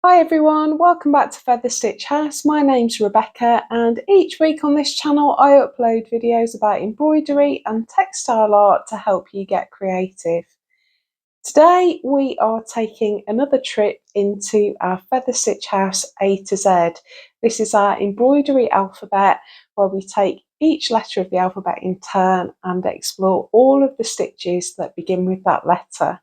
Hi everyone, welcome back to Feather Stitch House. My name's Rebecca and each week on this channel I upload videos about embroidery and textile art to help you get creative. Today we are taking another trip into our Feather Stitch House A to Z. This is our embroidery alphabet where we take each letter of the alphabet in turn and explore all of the stitches that begin with that letter.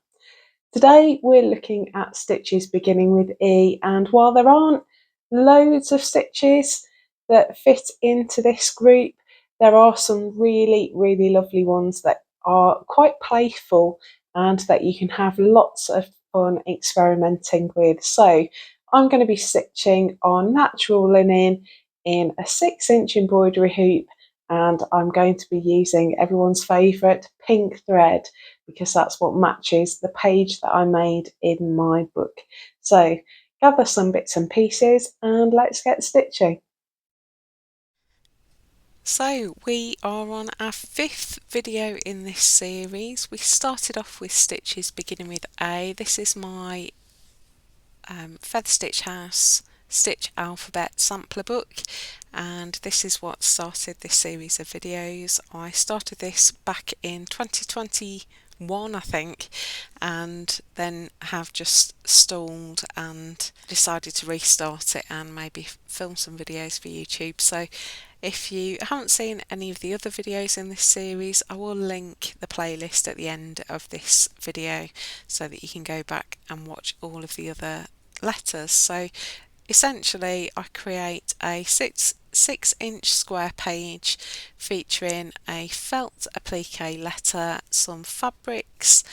Today we're looking at stitches beginning with E, and while there aren't loads of stitches that fit into this group, there are some really lovely ones that are quite playful and that you can have lots of fun experimenting with. So I'm going to be stitching on natural linen in a 6-inch embroidery hoop, and I'm going to be using everyone's favourite pink thread because that's what matches the page that I made in my book. So gather some bits and pieces and let's get stitching. So we are on our 5th video in this series. We started off with stitches beginning with A. This is my Feather Stitch House Stitch Alphabet sampler book, and this is what started this series of videos. I started this back in 2021 I think, and then have just stalled and decided to restart it and maybe film some videos for YouTube. So if you haven't seen any of the other videos in this series, I will link the playlist at the end of this video so that you can go back and watch all of the other letters. So essentially I create a 6-inch square page featuring a felt applique letter, some fabrics,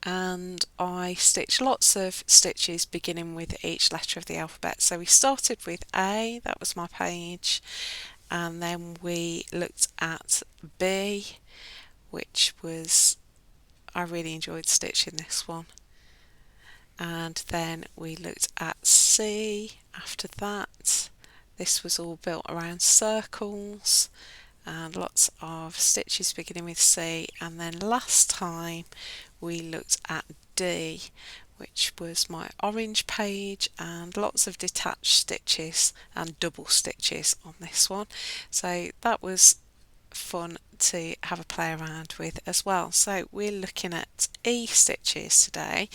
and I stitch lots of stitches beginning with each letter of the alphabet. So we started with A, that was my page, and then we looked at B, which was, I really enjoyed stitching this one, and then we looked at C after that. This was all built around circles and lots of stitches beginning with C, and then last time we looked at D, which was my orange page, and lots of detached stitches and double stitches on this one. So that was fun to have a play around with as well. So we're looking at E stitches today,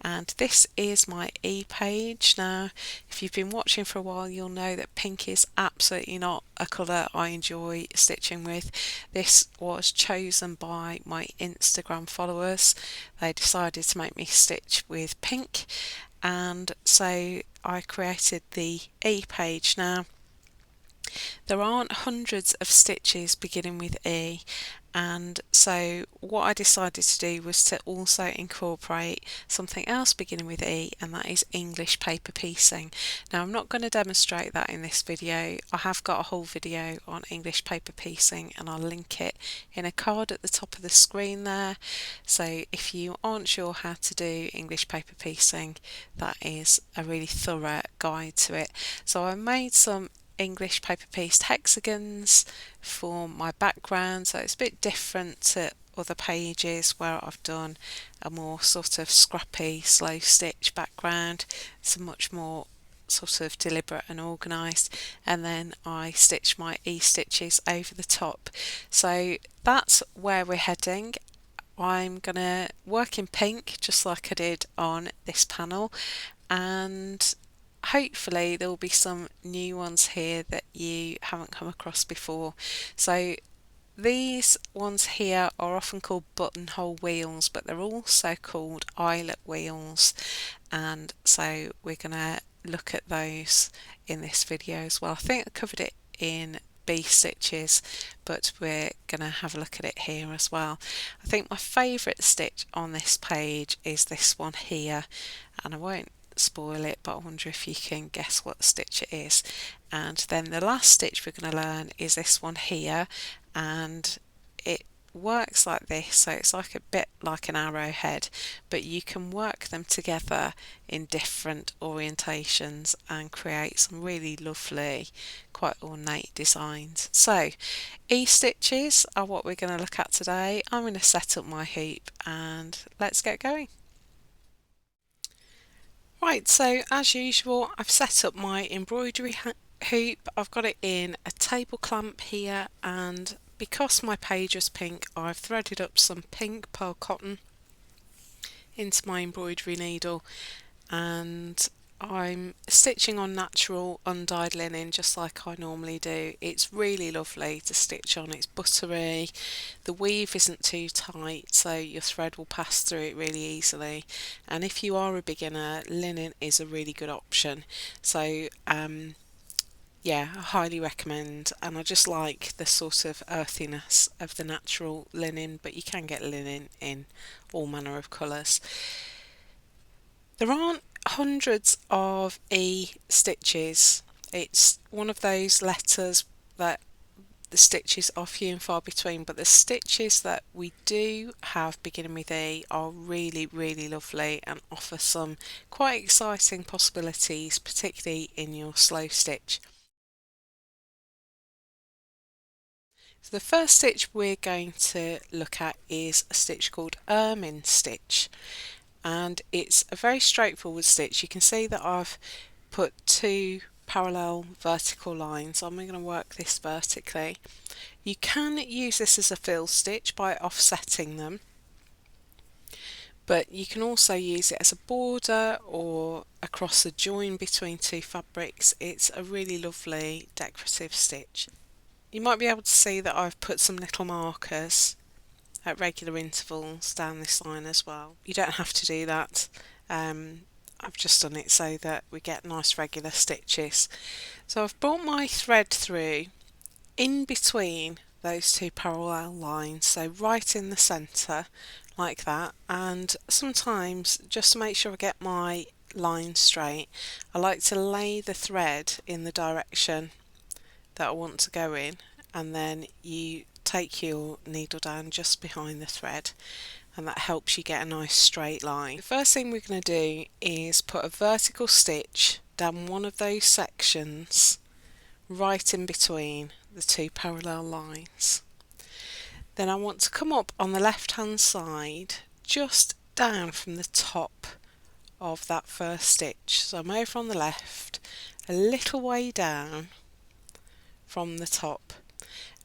and this is my E page. Now if you've been watching for a while, you'll know that pink is absolutely not a colour I enjoy stitching with. This was chosen by my Instagram followers. They decided to make me stitch with pink, and so I created the E page. Now there aren't hundreds of stitches beginning with E, and so what I decided to do was to also incorporate something else beginning with E, and that is English paper piecing. Now I'm not going to demonstrate that in this video. I have got a whole video on English paper piecing and I'll link it in a card at the top of the screen there. So if you aren't sure how to do English paper piecing, that is a really thorough guide to it. So I made some English paper pieced hexagons for my background, so it's a bit different to other pages where I've done a more sort of scrappy slow stitch background. It's a much more sort of deliberate and organised, and then I stitch my E stitches over the top. So that's where we're heading. I'm gonna work in pink just like I did on this panel, and hopefully there will be some new ones here that you haven't come across before. So these ones here are often called buttonhole wheels, but they're also called eyelet wheels, and so we're going to look at those in this video as well. I think I covered it in B stitches, but we're going to have a look at it here as well. I think my favourite stitch on this page is this one here, and I won't spoil it, but I wonder if you can guess what stitch it is. And then the last stitch we're going to learn is this one here, and it works like this, so it's like a bit like an arrowhead, but you can work them together in different orientations and create some really lovely, quite ornate designs. So E stitches are what we're going to look at today. I'm going to set up my hoop and let's get going. Right, so as usual, I've set up my embroidery hoop. I've got it in a table clamp here, and because my page is pink, I've threaded up some pink pearl cotton into my embroidery needle, and I'm stitching on natural undyed linen just like I normally do. It's really lovely to stitch on, it's buttery, the weave isn't too tight so your thread will pass through it really easily, and if you are a beginner, linen is a really good option. So yeah, I highly recommend, and I just like the sort of earthiness of the natural linen, but you can get linen in all manner of colours. There aren't hundreds of E stitches. It's one of those letters that the stitches are few and far between, but the stitches that we do have beginning with E are really lovely and offer some quite exciting possibilities, particularly in your slow stitch. So the first stitch we're going to look at is a stitch called Ermine Stitch, and it's a very straightforward stitch. You can see that I've put two parallel vertical lines. I'm going to work this vertically. You can use this as a fill stitch by offsetting them, but you can also use it as a border or across a join between two fabrics. It's a really lovely decorative stitch. You might be able to see that I've put some little markers at regular intervals down this line as well. You don't have to do that. I've just done it so that we get nice regular stitches. So I've brought my thread through in between those two parallel lines, so right in the centre like that, and sometimes just to make sure I get my line straight, I like to lay the thread in the direction that I want to go in, and then you take your needle down just behind the thread, and that helps you get a nice straight line. The first thing we're going to do is put a vertical stitch down one of those sections right in between the two parallel lines. Then I want to come up on the left hand side just down from the top of that first stitch. So I'm over on the left, a little way down from the top,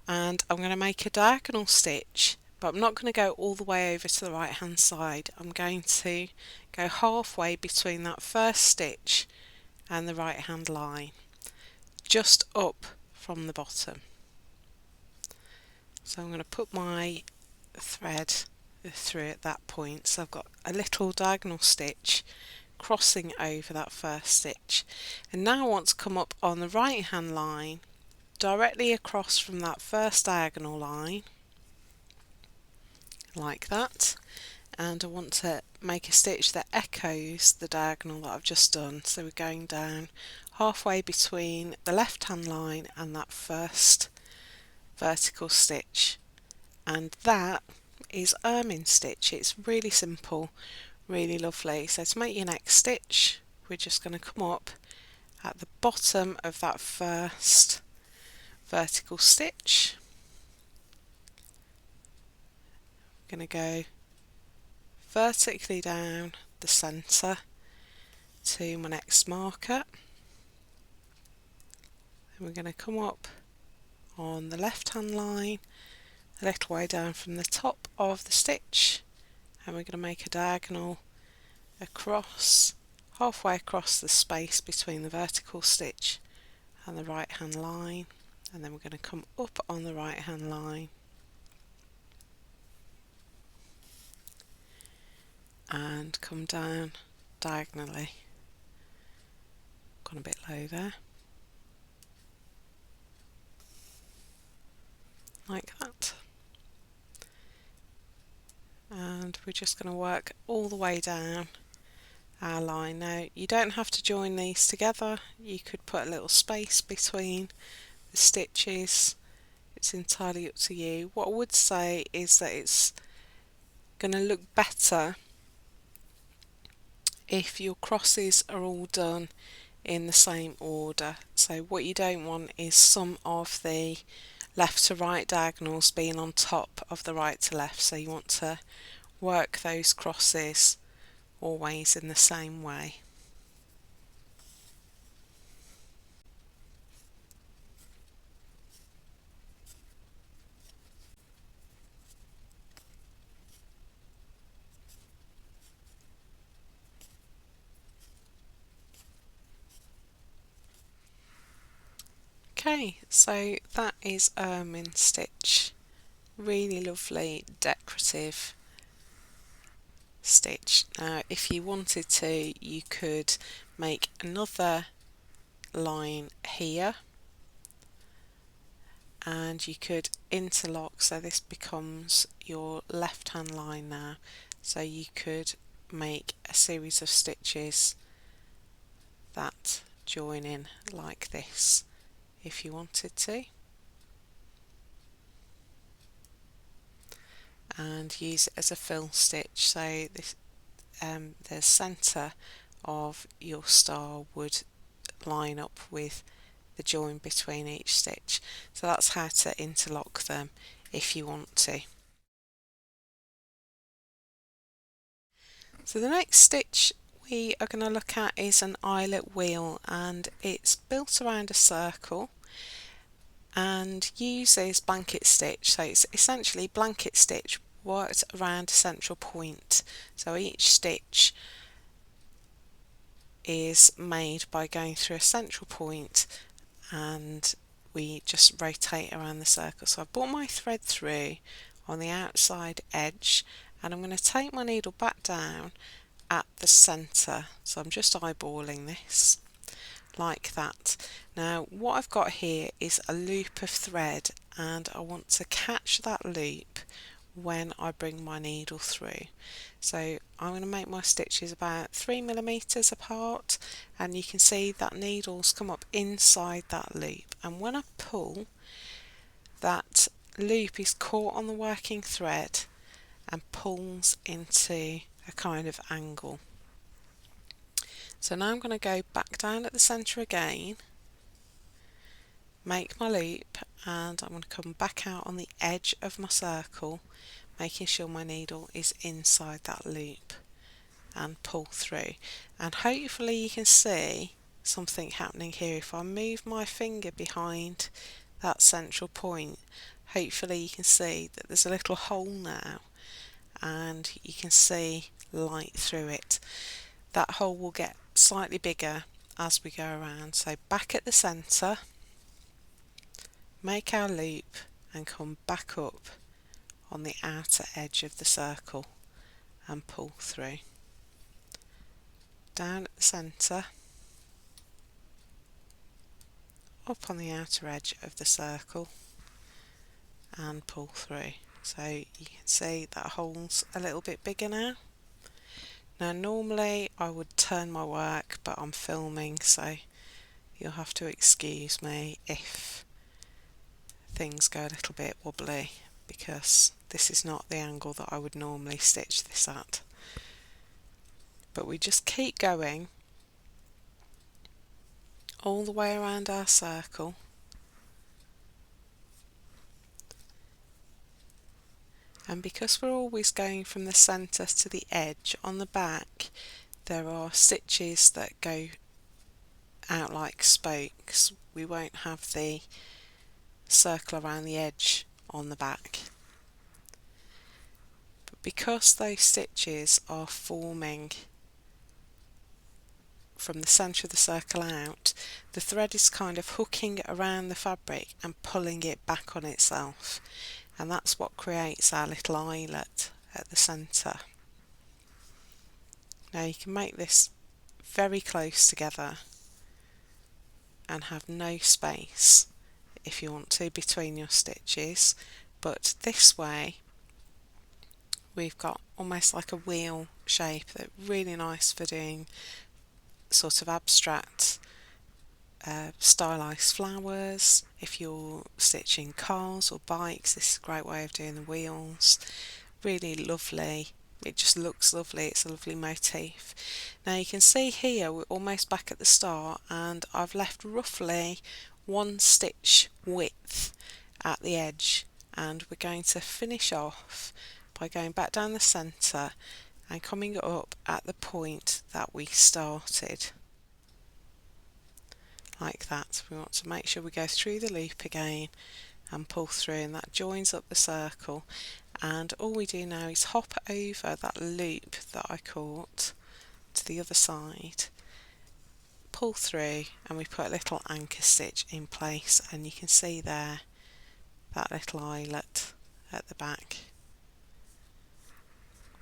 and I'm going to make a diagonal stitch, but I'm not going to go all the way over to the right hand side. I'm going to go halfway between that first stitch and the right hand line, just up from the bottom. So I'm going to put my thread through at that point, so I've got a little diagonal stitch crossing over that first stitch, and now I want to come up on the right hand line directly across from that first diagonal line like that, and I want to make a stitch that echoes the diagonal that I've just done. So we're going down halfway between the left hand line and that first vertical stitch, and that is Ermine Stitch. It's really simple, really lovely. So to make your next stitch, we're just going to come up at the bottom of that first vertical stitch. I'm going to go vertically down the centre to my next marker, and we're going to come up on the left hand line a little way down from the top of the stitch, and we're going to make a diagonal across, halfway across the space between the vertical stitch and the right hand line, and then we're going to come up on the right hand line and come down diagonally. Gone a bit low there, like that, and we're just going to work all the way down our line. Now you don't have to join these together, you could put a little space between the stitches, it's entirely up to you. What I would say is that it's going to look better if your crosses are all done in the same order. So what you don't want is some of the left to right diagonals being on top of the right to left, so you want to work those crosses always in the same way. Okay, so that is Ermine Stitch. Really lovely decorative stitch. Now if you wanted to, you could make another line here and you could interlock, so this becomes your left hand line now, so you could make a series of stitches that join in like this if you wanted to, and use it as a fill stitch. So this the centre of your star would line up with the join between each stitch. So that's how to interlock them if you want to. So the next stitch we are going to look at is an eyelet wheel, and it's built around a circle and uses blanket stitch. So it's essentially blanket stitch worked around a central point. So each stitch is made by going through a central point and we just rotate around the circle. So I've brought my thread through on the outside edge and I'm going to take my needle back down at the centre. So I'm just eyeballing this like that. Now what I've got here is a loop of thread and I want to catch that loop when I bring my needle through. So I'm going to make my stitches about 3mm apart, and you can see that needles come up inside that loop, and when I pull, that loop is caught on the working thread and pulls into a kind of angle. So now I'm going to go back down at the centre again, make my loop, and I'm going to come back out on the edge of my circle, making sure my needle is inside that loop, and pull through. And hopefully you can see something happening here. If I move my finger behind that central point, hopefully you can see that there's a little hole now and you can see light through it. That hole will get slightly bigger as we go around. So back at the centre, make our loop and come back up on the outer edge of the circle and pull through. Down at the centre, up on the outer edge of the circle and pull through. So you can see that hole's a little bit bigger now. Now normally I would turn my work, but I'm filming, so you'll have to excuse me if things go a little bit wobbly, because this is not the angle that I would normally stitch this at. But we just keep going all the way around our circle, and because we're always going from the centre to the edge, on the back there are stitches that go out like spokes. We won't have the circle around the edge on the back, but because those stitches are forming from the centre of the circle out, the thread is kind of hooking around the fabric and pulling it back on itself, and that's what creates our little eyelet at the centre. Now you can make this very close together and have no space if you want to between your stitches, but this way we've got almost like a wheel shape, that's really nice for doing sort of abstract stylized flowers. If you're stitching cars or bikes, this is a great way of doing the wheels. Really lovely, it just looks lovely, it's a lovely motif. Now you can see here we're almost back at the start, and I've left roughly 1 stitch width at the edge, and we're going to finish off by going back down the centre and coming up at the point that we started, like that. We want to make sure we go through the loop again and pull through, and that joins up the circle, and all we do now is hop over that loop that I caught to the other side, pull through and we put a little anchor stitch in place, and you can see there that little eyelet at the back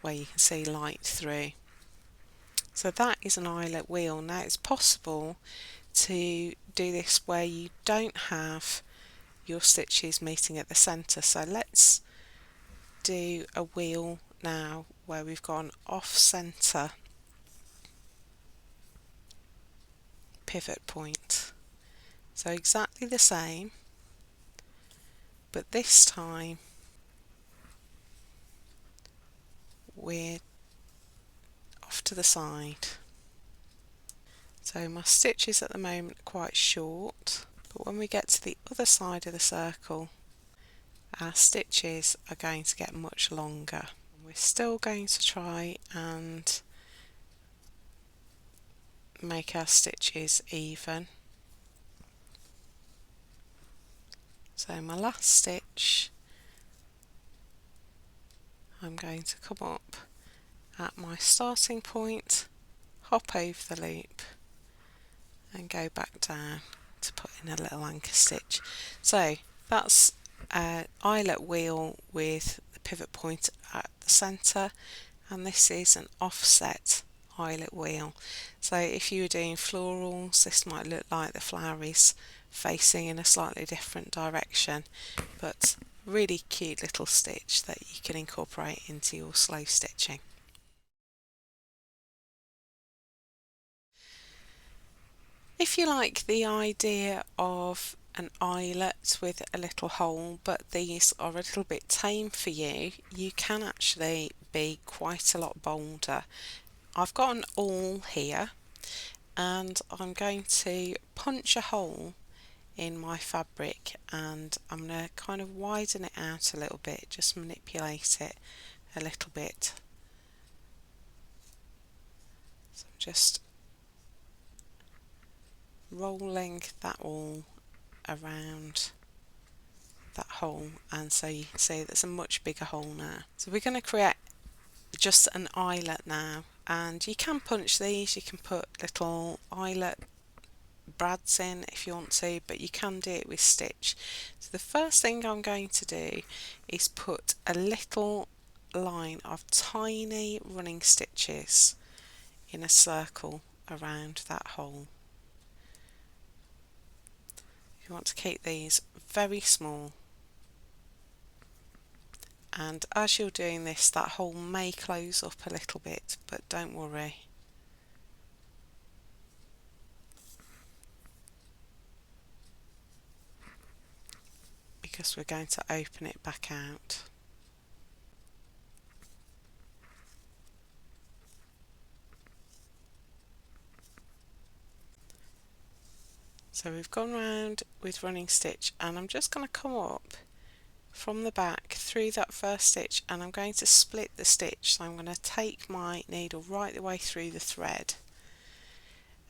where you can see light through. So that is an eyelet wheel. Now it's possible to do this where you don't have your stitches meeting at the centre, so let's do a wheel now where we've got an off-centre pivot point. So exactly the same, but this time we're off to the side. So my stitches at the moment are quite short, but when we get to the other side of the circle, our stitches are going to get much longer. We're still going to try and make our stitches even. So my last stitch, I'm going to come up at my starting point, hop over the loop and go back down to put in a little anchor stitch. So that's an eyelet wheel with the pivot point at the centre, and this is an offset eyelet wheel. So if you were doing florals, this might look like the flower is facing in a slightly different direction, but really cute little stitch that you can incorporate into your slow stitching. If you like the idea of an eyelet with a little hole, but these are a little bit tame for you, you can actually be quite a lot bolder. I've got an awl here and I'm going to punch a hole in my fabric, and I'm going to kind of widen it out a little bit, just manipulate it a little bit. So I'm just rolling that all around that hole, and so you can see there's a much bigger hole now. So we're going to create just an eyelet now, and you can punch these, you can put little eyelet brads in if you want to, but you can do it with stitch. So the first thing I'm going to do is put a little line of tiny running stitches in a circle around that hole. You want to keep these very small, and as you're doing this, that hole may close up a little bit, but don't worry. Because we're going to open it back out. So we've gone round with running stitch, and I'm just going to come up from the back through that first stitch, and I'm going to split the stitch. So I'm going to take my needle right the way through the thread,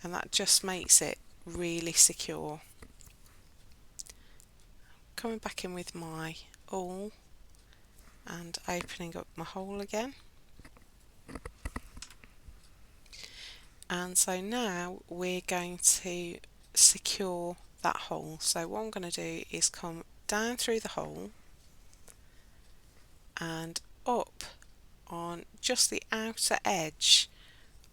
and that just makes it really secure. Coming back in with my awl and opening up my hole again. And so now we're going to secure that hole. So what I'm going to do is come down through the hole and up on just the outer edge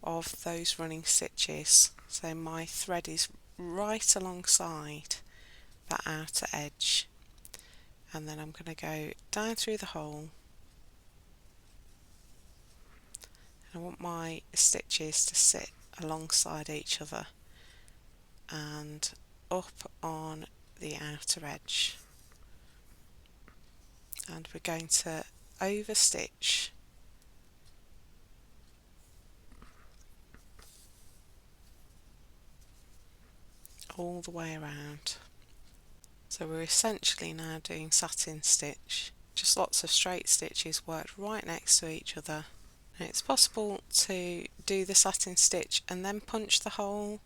of those running stitches. So my thread is right alongside that outer edge, and then I'm going to go down through the hole. I want my stitches to sit alongside each other and up on the outer edge, and we're going to over stitch all the way around. So we're essentially now doing satin stitch, just lots of straight stitches worked right next to each other. Now it's possible to do the satin stitch and then punch the hole,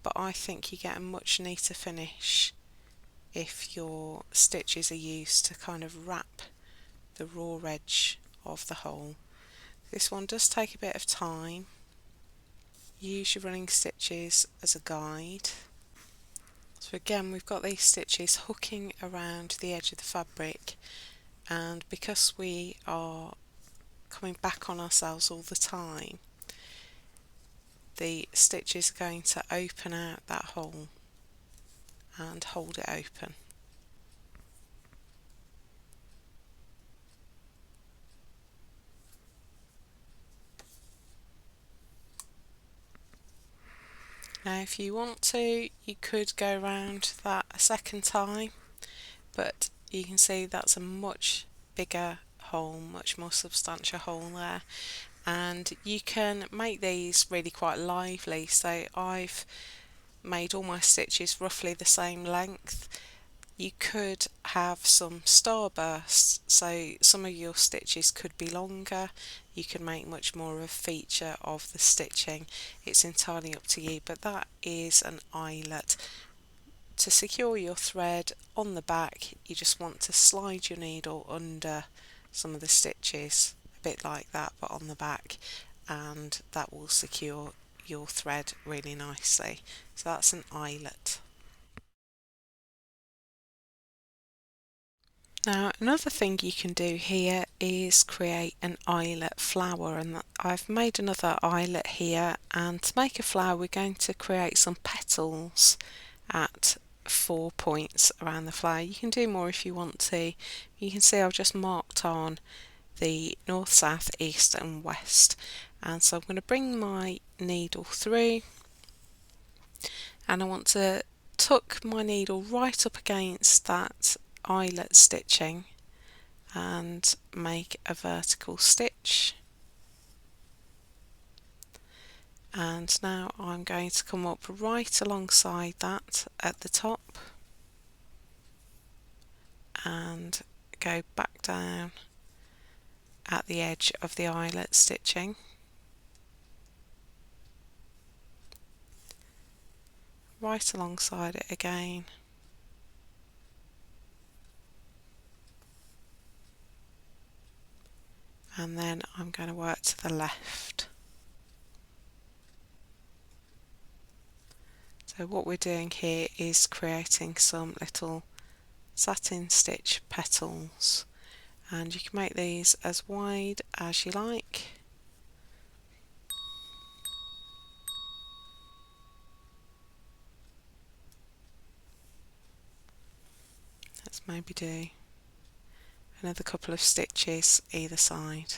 but I think you get a much neater finish if your stitches are used to kind of wrap the raw edge of the hole. This one does take a bit of time, use your running stitches as a guide. So again, we've got these stitches hooking around the edge of the fabric, and because we are coming back on ourselves all the time, the stitches are going to open out that hole and hold it open. Now if you want to, you could go around that a second time, but you can see that's a much bigger hole, much more substantial hole there, and you can make these really quite lively. So I've made all my stitches roughly the same length. You could have some starbursts, so some of your stitches could be longer. You can make much more of a feature of the stitching. It's entirely up to you, but that is an eyelet. To secure your thread on the back, you just want to slide your needle under some of the stitches, a bit like that, but on the back, and that will secure your thread really nicely. So that's an eyelet. Now another thing you can do here is create an eyelet flower, and I've made another eyelet here, and to make a flower we're going to create some petals at 4 points around the flower. You can do more if you want to. You can see I've just marked on the north, south, east and west, and so I'm going to bring my needle through, and I want to tuck my needle right up against that eyelet stitching and make a vertical stitch. And now I'm going to come up right alongside that at the top and go back down at the edge of the eyelet stitching, right alongside it again, and then I'm going to work to the left. So what we're doing here is creating some little satin stitch petals, and you can make these as wide as you like. Let's maybe do another couple of stitches either side.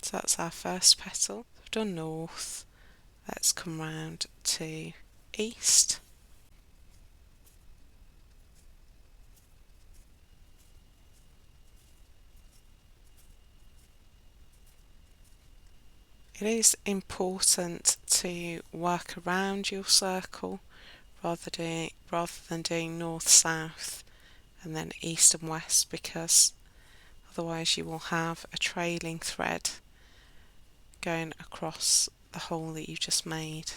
So that's our first petal. We've done north, let's come round to east. It is important to work around your circle rather than doing north, south and then east and west, because otherwise you will have a trailing thread going across the hole that you've just made.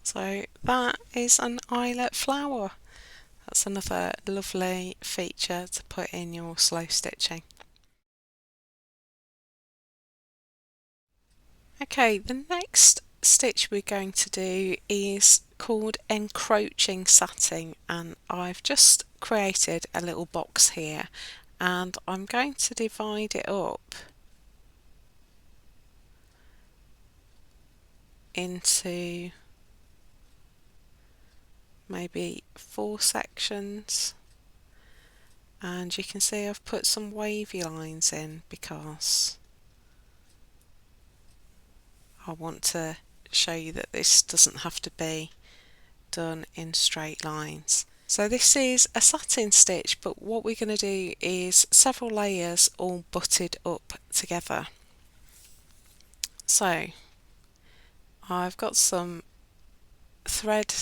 So that is an eyelet flower. That's another lovely feature to put in your slow stitching. Okay, the next stitch we're going to do is called Encroaching Satin, and I've just created a little box here, and I'm going to divide it up into maybe 4 sections, and you can see I've put some wavy lines in because I want to show you that this doesn't have to be done in straight lines. So this is a satin stitch, but what we're going to do is several layers all butted up together. So I've got some thread,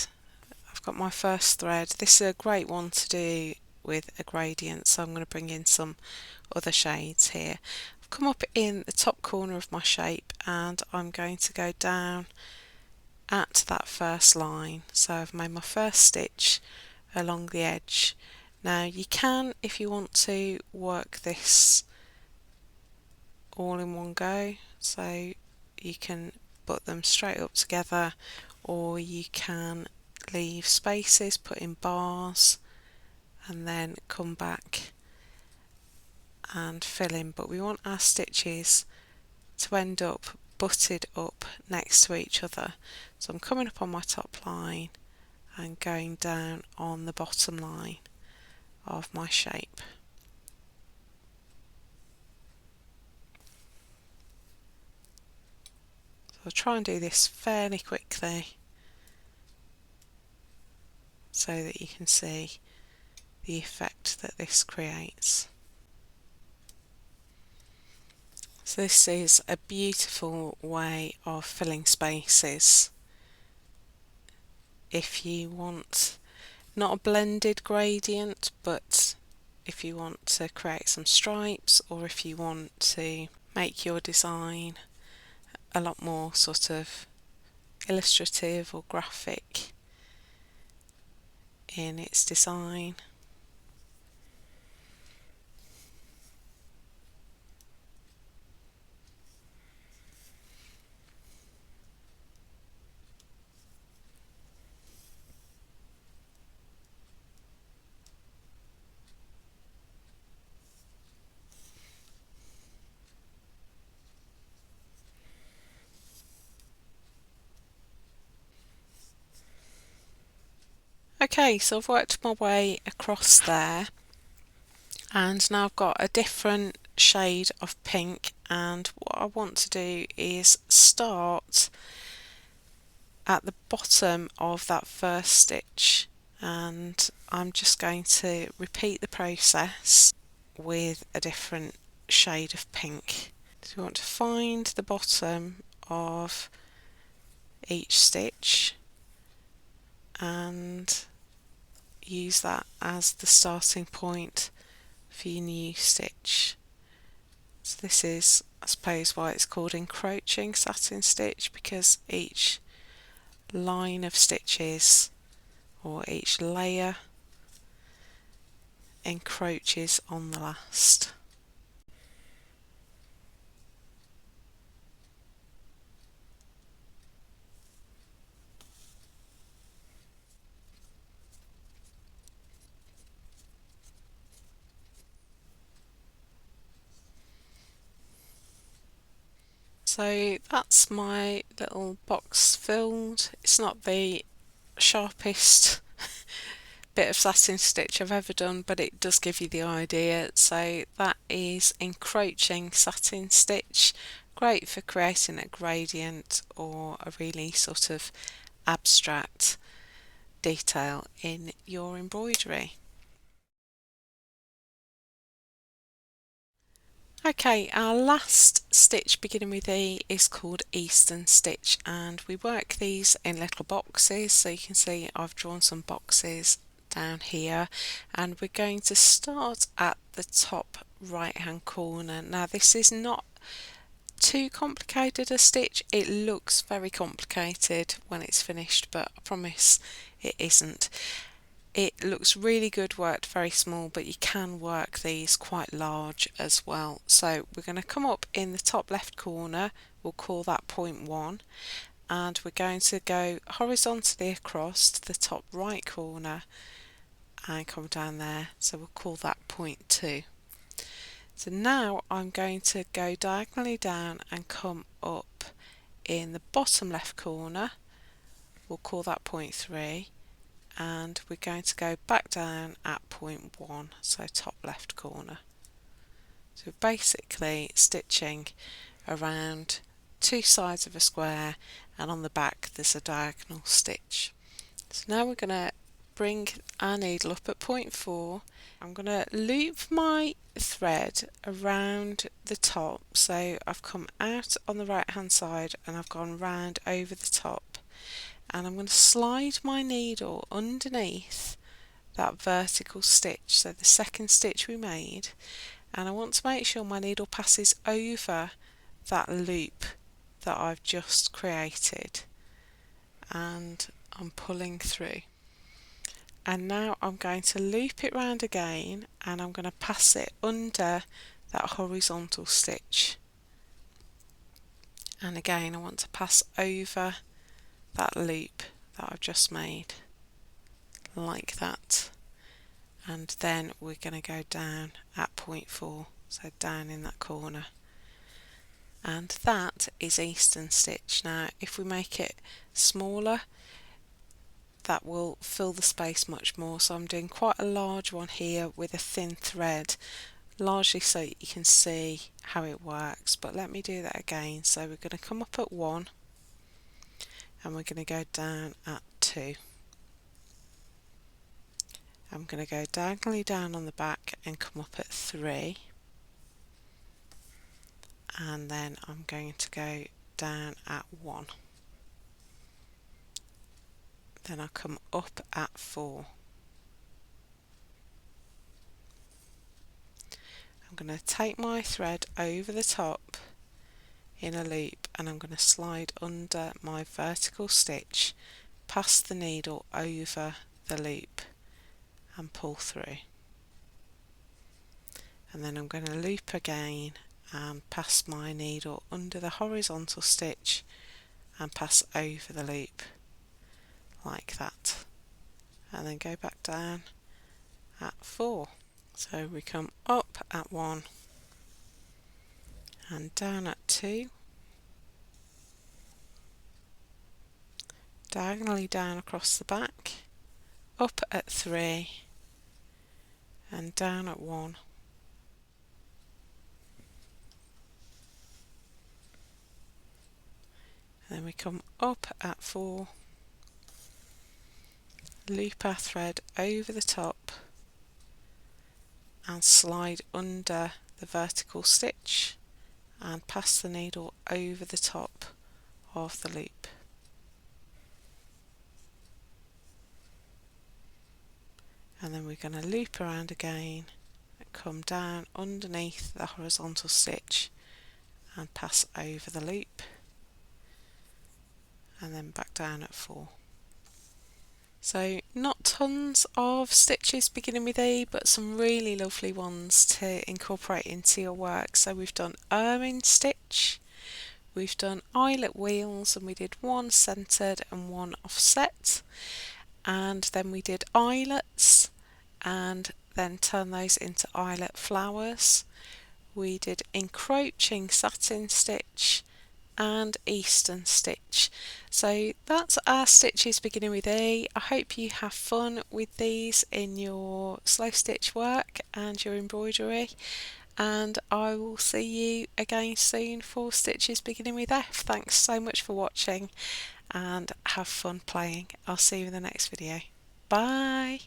I've got my first thread. This is a great one to do with a gradient, so I'm going to bring in some other shades here. I've come up in the top corner of my shape and I'm going to go down at that first line. So I've made my first stitch along the edge. Now you can, if you want to, work this all in one go, so you can put them straight up together, or you can leave spaces, put in bars and then come back and fill in, but we want our stitches to end up butted up next to each other. So I'm coming up on my top line and going down on the bottom line of my shape. So I'll try and do this fairly quickly so that you can see the effect that this creates. So this is a beautiful way of filling spaces. If you want not a blended gradient, but if you want to create some stripes, or if you want to make your design a lot more sort of illustrative or graphic in its design. Okay, so I've worked my way across there and now I've got a different shade of pink, and what I want to do is start at the bottom of that first stitch, and I'm just going to repeat the process with a different shade of pink. So we want to find the bottom of each stitch and use that as the starting point for your new stitch. So this is, I suppose, why it's called Encroaching Satin Stitch, because each line of stitches or each layer encroaches on the last. So that's my little box filled. It's not the sharpest bit of satin stitch I've ever done, but it does give you the idea. So that is Encroaching Satin Stitch. Great for creating a gradient or a really sort of abstract detail in your embroidery. Okay, our last stitch beginning with E is called Eastern Stitch, and we work these in little boxes. So you can see I've drawn some boxes down here, and we're going to start at the top right hand corner. Now this is not too complicated a stitch. It looks very complicated when it's finished, but I promise it isn't. It looks really good worked very small, but you can work these quite large as well. So we're going to come up in the top left corner, we'll call that point 1, and we're going to go horizontally across to the top right corner and come down there, so we'll call that point 2. So now I'm going to go diagonally down and come up in the bottom left corner, we'll call that point 3, and we're going to go back down at point 1, so top left corner. So basically stitching around two sides of a square, and on the back there's a diagonal stitch. So now we're going to bring our needle up at point 4. I'm going to loop my thread around the top, so I've come out on the right hand side and I've gone round over the top, and I'm going to slide my needle underneath that vertical stitch, so the second stitch we made, and I want to make sure my needle passes over that loop that I've just created, and I'm pulling through. And now I'm going to loop it round again, and I'm going to pass it under that horizontal stitch, and again I want to pass over that loop that I've just made, like that. And then we're going to go down at point 4, so down in that corner, and that is Eastern stitch. Now if we make it smaller, that will fill the space much more, so I'm doing quite a large one here with a thin thread, largely so you can see how it works. But let me do that again. So we're going to come up at 1, and we're going to go down at 2. I'm going to go diagonally down on the back and come up at 3, and then I'm going to go down at 1. Then I'll come up at 4. I'm going to take my thread over the top in a loop, and I'm going to slide under my vertical stitch, pass the needle over the loop and pull through. And then I'm going to loop again and pass my needle under the horizontal stitch and pass over the loop, like that, and then go back down at 4. So we come up at 1 and down at 2, diagonally down across the back, up at 3 and down at 1, and then we come up at 4, loop our thread over the top and slide under the vertical stitch and pass the needle over the top of the loop. And then we're going to loop around again, come down underneath the horizontal stitch and pass over the loop, and then back down at 4. So not tons of stitches beginning with E, but some really lovely ones to incorporate into your work. So we've done Ermine Stitch, we've done Eyelet Wheels, and we did one centered and one offset, and then we did eyelets and then turn those into Eyelet Flowers. We did Encroaching Satin Stitch and Eastern Stitch. So that's our stitches beginning with E. I hope you have fun with these in your slow stitch work and your embroidery, and I will see you again soon for stitches beginning with F. Thanks so much for watching and have fun playing. I'll see you in the next video. Bye!